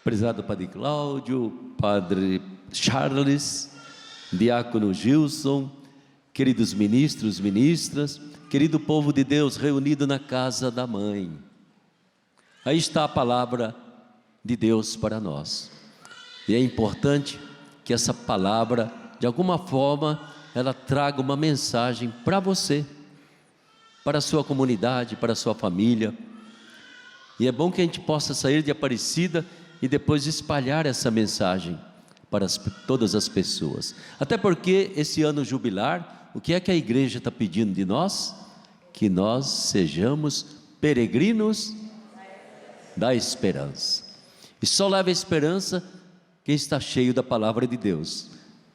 Prezado Padre Cláudio, Padre Charles, Diácono Gilson, queridos ministros, ministras, querido povo de Deus reunido na casa da Mãe. Aí está a palavra de Deus para nós. E é importante que essa palavra, de alguma forma, ela traga uma mensagem para você, para a sua comunidade, para a sua família. E é bom que a gente possa sair de Aparecida e depois espalhar essa mensagem para todas as pessoas. Até porque esse ano jubilar, o que é que a igreja está pedindo de nós? Que nós sejamos peregrinos da esperança. E só leva a esperança quem está cheio da palavra de Deus.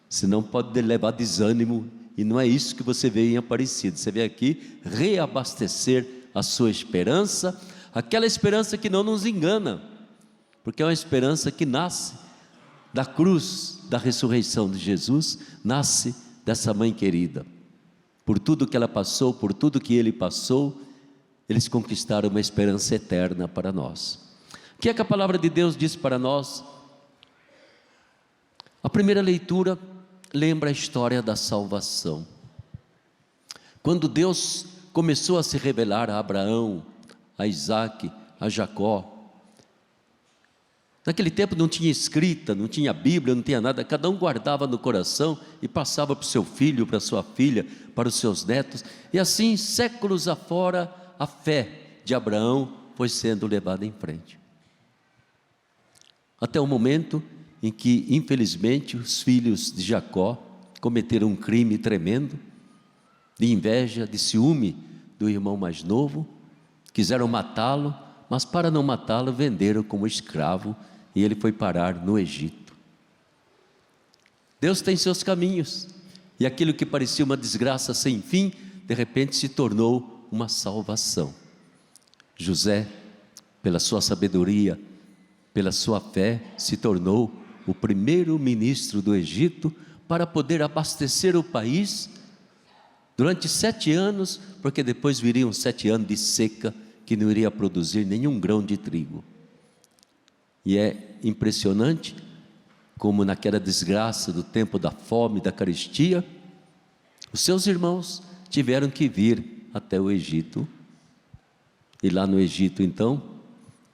Senão pode levar desânimo, e não é isso que você vê em Aparecida. Você vem aqui reabastecer a sua esperança, aquela esperança que não nos engana, porque é uma esperança que nasce da cruz, da ressurreição de Jesus, nasce dessa mãe querida. Por tudo que ela passou, por tudo que ele passou, eles conquistaram uma esperança eterna para nós. O que é que a palavra de Deus diz para nós? A primeira leitura lembra a história da salvação. Quando Deus começou a se revelar a Abraão, a Isaac, a Jacó. Naquele tempo não tinha escrita, não tinha Bíblia, não tinha nada. Cada um guardava no coração e passava para o seu filho, para a sua filha, para os seus netos. E assim, séculos afora, a fé de Abraão foi sendo levada em frente. Até o momento em que, infelizmente, os filhos de Jacó cometeram um crime tremendo, de inveja, de ciúme do irmão mais novo. Quiseram matá-lo, mas para não matá-lo, venderam como escravo, e ele foi parar no Egito. Deus tem seus caminhos, e aquilo que parecia uma desgraça sem fim, de repente se tornou uma salvação. José, pela sua sabedoria, pela sua fé, se tornou o primeiro ministro do Egito para poder abastecer o país durante 7 anos, porque depois viriam 7 anos de seca, que não iria produzir nenhum grão de trigo. E é impressionante como naquela desgraça do tempo da fome, da carestia, os seus irmãos tiveram que vir até o Egito, e lá no Egito então,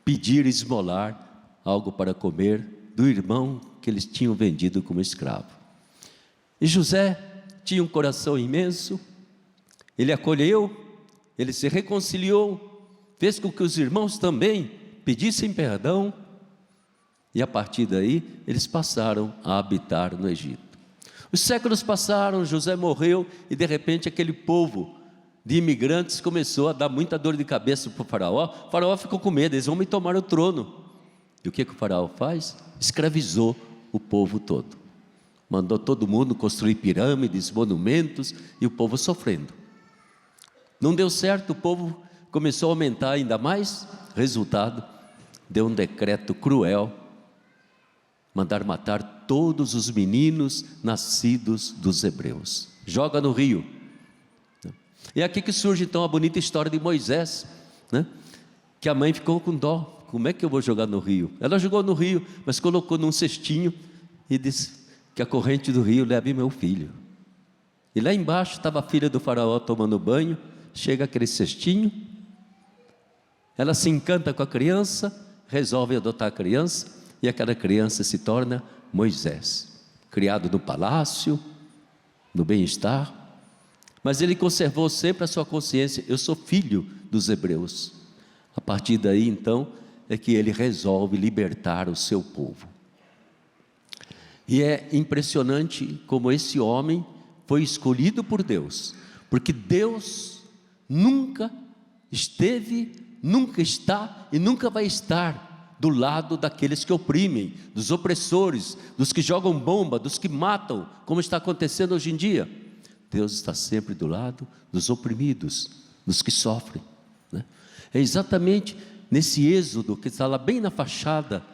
pedir esmolar algo para comer do irmão que eles tinham vendido como escravo. E José tinha um coração imenso, ele acolheu, ele se reconciliou, fez com que os irmãos também pedissem perdão, e a partir daí eles passaram a habitar no Egito. Os séculos passaram, José morreu, e de repente aquele povo de imigrantes começou a dar muita dor de cabeça para o faraó. O faraó ficou com medo, eles vão me tomar o trono. E o que o faraó faz? Escravizou o povo todo. Mandou todo mundo construir pirâmides, monumentos, e o povo sofrendo. Não deu certo, o povo começou a aumentar ainda mais. Resultado, deu um decreto cruel, mandar matar todos os meninos nascidos dos hebreus. Joga no rio. E é aqui que surge então a bonita história de Moisés, né? Que a mãe ficou com dó. Como é que eu vou jogar no rio? Ela jogou no rio, mas colocou num cestinho e disse que a corrente do rio leve meu filho. E lá embaixo estava a filha do faraó tomando banho. Chega aquele cestinho, ela se encanta com a criança, resolve adotar a criança, e aquela criança se torna Moisés, criado no palácio, no bem-estar, mas ele conservou sempre a sua consciência: eu sou filho dos hebreus. A partir daí então é que ele resolve libertar o seu povo. E é impressionante como esse homem foi escolhido por Deus, porque Deus nunca esteve, nunca está e nunca vai estar do lado daqueles que oprimem, dos opressores, dos que jogam bomba, dos que matam, como está acontecendo hoje em dia. Deus está sempre do lado dos oprimidos, dos que sofrem, né? É exatamente nesse êxodo que está lá bem na fachada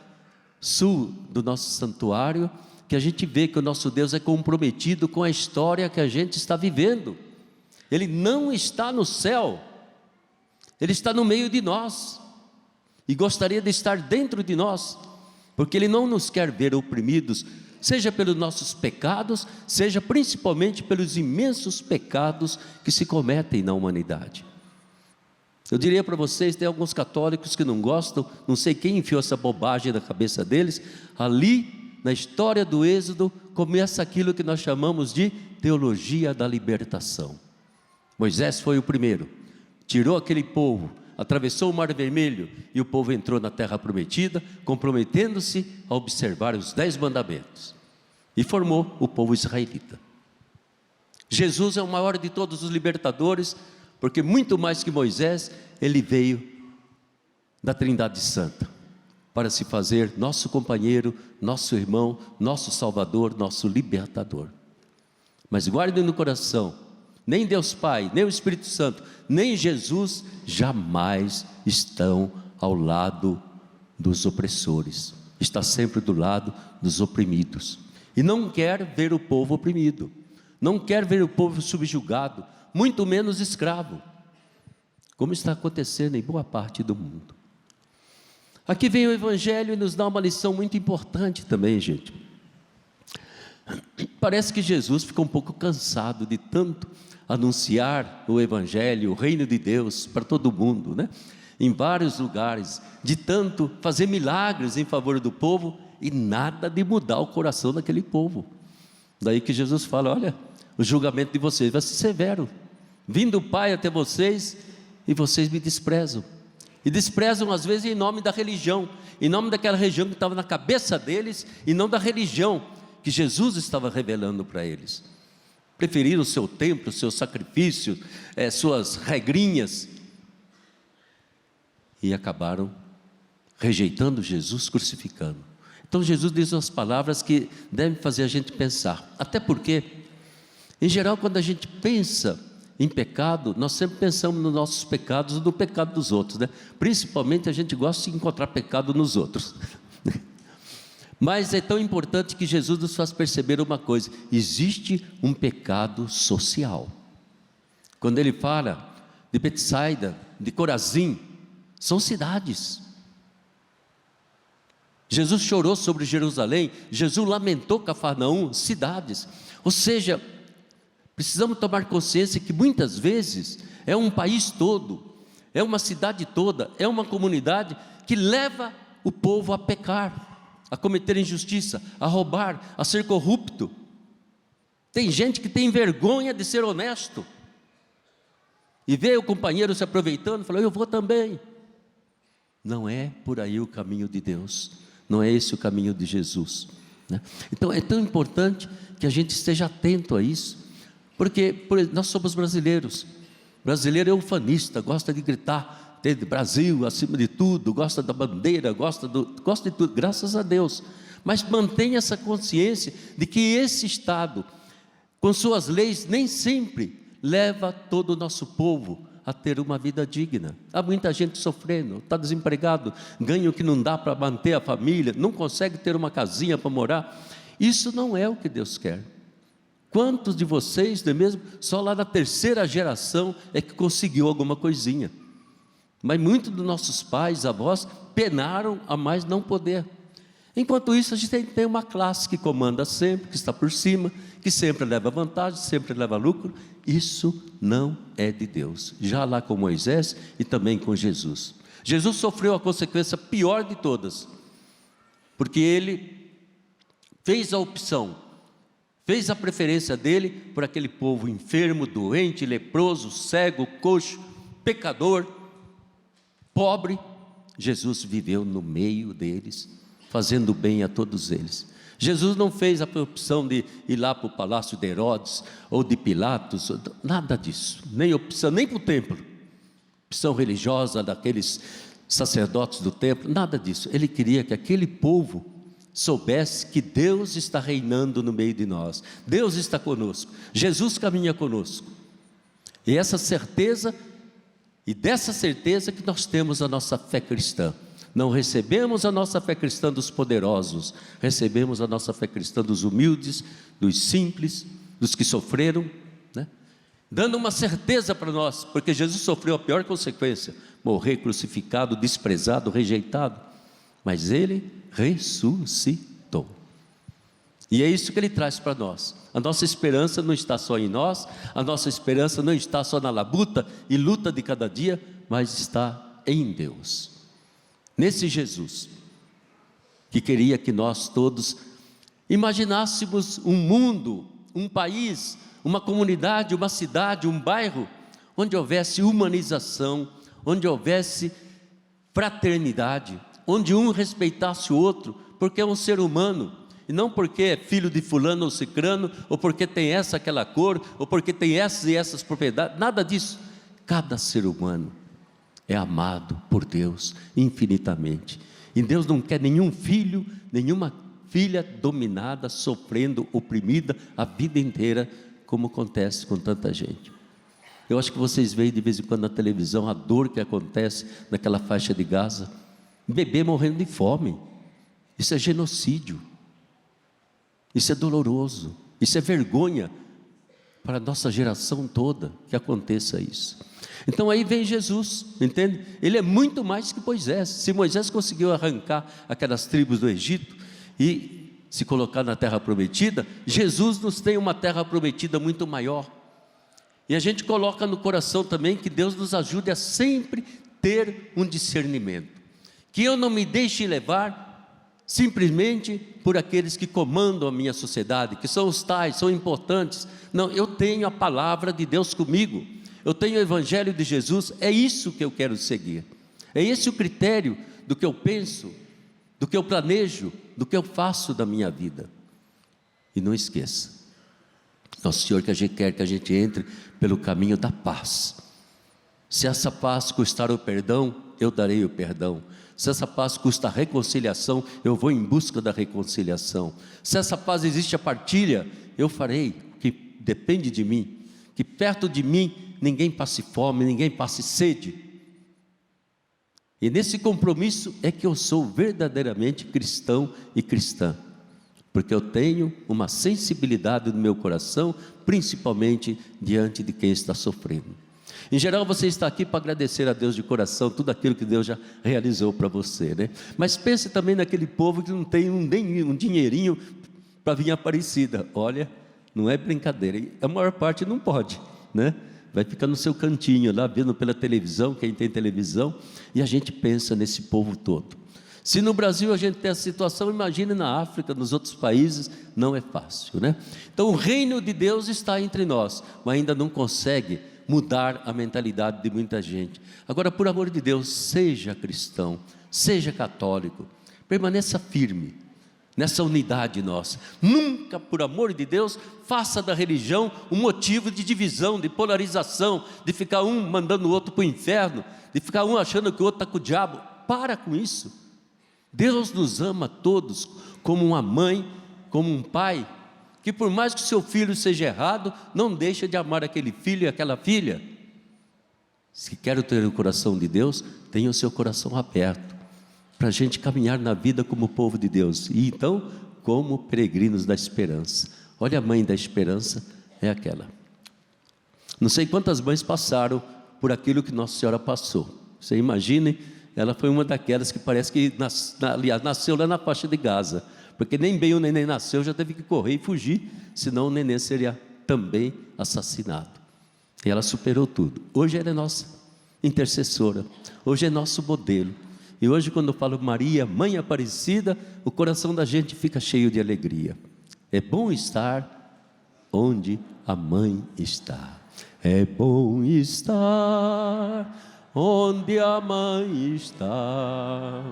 sul do nosso santuário, que a gente vê que o nosso Deus é comprometido com a história que a gente está vivendo. Ele não está no céu, Ele está no meio de nós, e gostaria de estar dentro de nós, porque Ele não nos quer ver oprimidos, seja pelos nossos pecados, seja principalmente pelos imensos pecados que se cometem na humanidade. Eu diria para vocês, tem alguns católicos que não gostam, não sei quem enfiou essa bobagem na cabeça deles. Ali, na história do Êxodo, começa aquilo que nós chamamos de teologia da libertação. Moisés foi o primeiro, tirou aquele povo, atravessou o Mar Vermelho, e o povo entrou na terra prometida, comprometendo-se a observar os 10 mandamentos, e formou o povo israelita. Jesus é o maior de todos os libertadores, porque muito mais que Moisés, ele veio da Trindade Santa, para se fazer nosso companheiro, nosso irmão, nosso Salvador, nosso libertador. Mas guardem no coração, nem Deus Pai, nem o Espírito Santo, nem Jesus jamais estão ao lado dos opressores, está sempre do lado dos oprimidos, e não quer ver o povo oprimido, não quer ver o povo subjugado, muito menos escravo, como está acontecendo em boa parte do mundo. Aqui vem o Evangelho e nos dá uma lição muito importante também, gente. Parece que Jesus ficou um pouco cansado de tanto anunciar o Evangelho, o reino de Deus para todo mundo, né? Em vários lugares, de tanto fazer milagres em favor do povo e nada de mudar o coração daquele povo. Daí que Jesus fala: olha, o julgamento de vocês vai ser severo, vindo o Pai até vocês, e vocês me desprezam, e desprezam às vezes em nome da religião, em nome daquela religião que estava na cabeça deles, e não da religião que Jesus estava revelando para eles. Preferiram o seu templo, o seu sacrifício, suas regrinhas, e acabaram rejeitando Jesus, crucificando. Então Jesus diz umas palavras que devem fazer a gente pensar, até porque, em geral, quando a gente pensa em pecado, nós sempre pensamos nos nossos pecados e no pecado dos outros, né? Principalmente a gente gosta de encontrar pecado nos outros. Mas é tão importante que Jesus nos faz perceber uma coisa: existe um pecado social. Quando ele fala de Betsaida, de Corazim, são cidades. Jesus chorou sobre Jerusalém, Jesus lamentou Cafarnaum, cidades. Ou seja, precisamos tomar consciência que muitas vezes é um país todo, é uma cidade toda, é uma comunidade que leva o povo a pecar, a cometer injustiça, a roubar, a ser corrupto. Tem gente que tem vergonha de ser honesto, e vê o companheiro se aproveitando e fala: eu vou também. Não é por aí o caminho de Deus, não é esse o caminho de Jesus, né? Então é tão importante que a gente esteja atento a isso, porque nós somos brasileiros. Brasileiro é ufanista, gosta de gritar Brasil acima de tudo, gosta da bandeira, gosta de tudo, graças a Deus. Mas mantenha essa consciência de que esse Estado, com suas leis, nem sempre leva todo o nosso povo a ter uma vida digna. Há muita gente sofrendo, está desempregado, ganha o que não dá para manter a família, não consegue ter uma casinha para morar. Isso não é o que Deus quer. Quantos de vocês, não é mesmo, só lá na 3ª geração é que conseguiu alguma coisinha? Mas muitos dos nossos pais, avós, penaram a mais não poder. Enquanto isso, a gente tem uma classe que comanda sempre, que está por cima, que sempre leva vantagem, sempre leva lucro. Isso não é de Deus, já lá com Moisés e também com Jesus. Jesus sofreu a consequência pior de todas, porque ele fez a opção, fez a preferência dele por aquele povo enfermo, doente, leproso, cego, coxo, pecador, pobre. Jesus viveu no meio deles, fazendo bem a todos eles. Jesus não fez a opção de ir lá para o palácio de Herodes ou de Pilatos, nada disso, nem opção, nem para o templo, opção religiosa daqueles sacerdotes do templo, nada disso. Ele queria que aquele povo soubesse que Deus está reinando no meio de nós, Deus está conosco, Jesus caminha conosco, e essa certeza, e dessa certeza que nós temos a nossa fé cristã. Não recebemos a nossa fé cristã dos poderosos, recebemos a nossa fé cristã dos humildes, dos simples, dos que sofreram, né? Dando uma certeza para nós, porque Jesus sofreu a pior consequência, morrer crucificado, desprezado, rejeitado. mas Ele ressuscitou. E é isso que Ele traz para nós. A nossa esperança não está só em nós, a nossa esperança não está só na labuta e luta de cada dia, mas está em Deus, nesse Jesus, que queria que nós todos imaginássemos um mundo, um país, uma comunidade, uma cidade, um bairro, onde houvesse humanização, onde houvesse fraternidade, onde um respeitasse o outro, porque é um ser humano, e não porque é filho de fulano ou cicrano, ou porque tem essa, aquela cor, ou porque tem essas e essas propriedades, nada disso. Cada ser humano é amado por Deus infinitamente, e Deus não quer nenhum filho, nenhuma filha dominada, sofrendo, oprimida a vida inteira, como acontece com tanta gente. Eu acho que vocês veem de vez em quando na televisão a dor que acontece naquela faixa de Gaza, bebê morrendo de fome. Isso é genocídio, isso é doloroso, isso é vergonha para a nossa geração toda que aconteça isso. Então aí vem Jesus, entende? Ele é muito mais que Moisés. Se Moisés conseguiu arrancar aquelas tribos do Egito e se colocar na terra prometida, Jesus nos tem uma terra prometida muito maior. E a gente coloca no coração também que Deus nos ajude a sempre ter um discernimento, que eu não me deixe levar simplesmente por aqueles que comandam a minha sociedade, que são os tais, são importantes. Não, eu tenho a palavra de Deus comigo, eu tenho o Evangelho de Jesus, é isso que eu quero seguir, é esse o critério do que eu penso, do que eu planejo, do que eu faço da minha vida. E não esqueça, Nosso Senhor quer que a gente entre pelo caminho da paz. Se essa paz custar o perdão, eu darei o perdão. Se essa paz custa a reconciliação, eu vou em busca da reconciliação. Se essa paz existe a partilha, eu farei o que depende de mim, que perto de mim ninguém passe fome, ninguém passe sede. E nesse compromisso é que eu sou verdadeiramente cristão e cristã, porque eu tenho uma sensibilidade no meu coração, principalmente diante de quem está sofrendo. Em geral, você está aqui para agradecer a Deus de coração tudo aquilo que Deus já realizou para você, né? Mas pense também naquele povo que não tem um dinheirinho para vir Aparecida. Olha, não é brincadeira, a maior parte não pode, né? Vai ficar no seu cantinho lá, vendo pela televisão, quem tem televisão, e a gente pensa nesse povo todo. Se no Brasil a gente tem essa situação, imagine na África, nos outros países, não é fácil, né? Então o reino de Deus está entre nós, mas ainda não consegue mudar a mentalidade de muita gente. Agora, por amor de Deus, seja cristão, seja católico, permaneça firme nessa unidade nossa. Nunca, por amor de Deus, faça da religião um motivo de divisão, de polarização, de ficar um mandando o outro para o inferno, de ficar um achando que o outro está com o diabo. Para com isso. Deus nos ama todos como uma mãe, como um pai, que por mais que o seu filho seja errado, não deixa de amar aquele filho e aquela filha. Se quer ter o coração de Deus, tenha o seu coração aberto, para a gente caminhar na vida como povo de Deus, e então como peregrinos da esperança. Olha, a mãe da esperança é aquela. Não sei quantas mães passaram por aquilo que Nossa Senhora passou. Você imagine, ela foi uma daquelas que parece que aliás, nasceu lá na faixa de Gaza, porque nem bem o neném nasceu, já teve que correr e fugir, senão o neném seria também assassinado. E ela superou tudo. Hoje ela é nossa intercessora, hoje é nosso modelo. E hoje, quando eu falo Maria, Mãe Aparecida, o coração da gente fica cheio de alegria. É bom estar onde a mãe está. É bom estar onde a mãe está.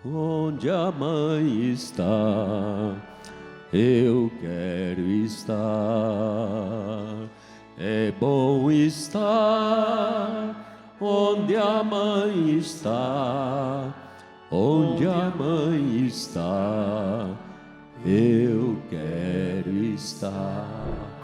Onde a mãe está, eu quero estar. É bom estar onde a mãe está. Onde a mãe está, eu quero estar.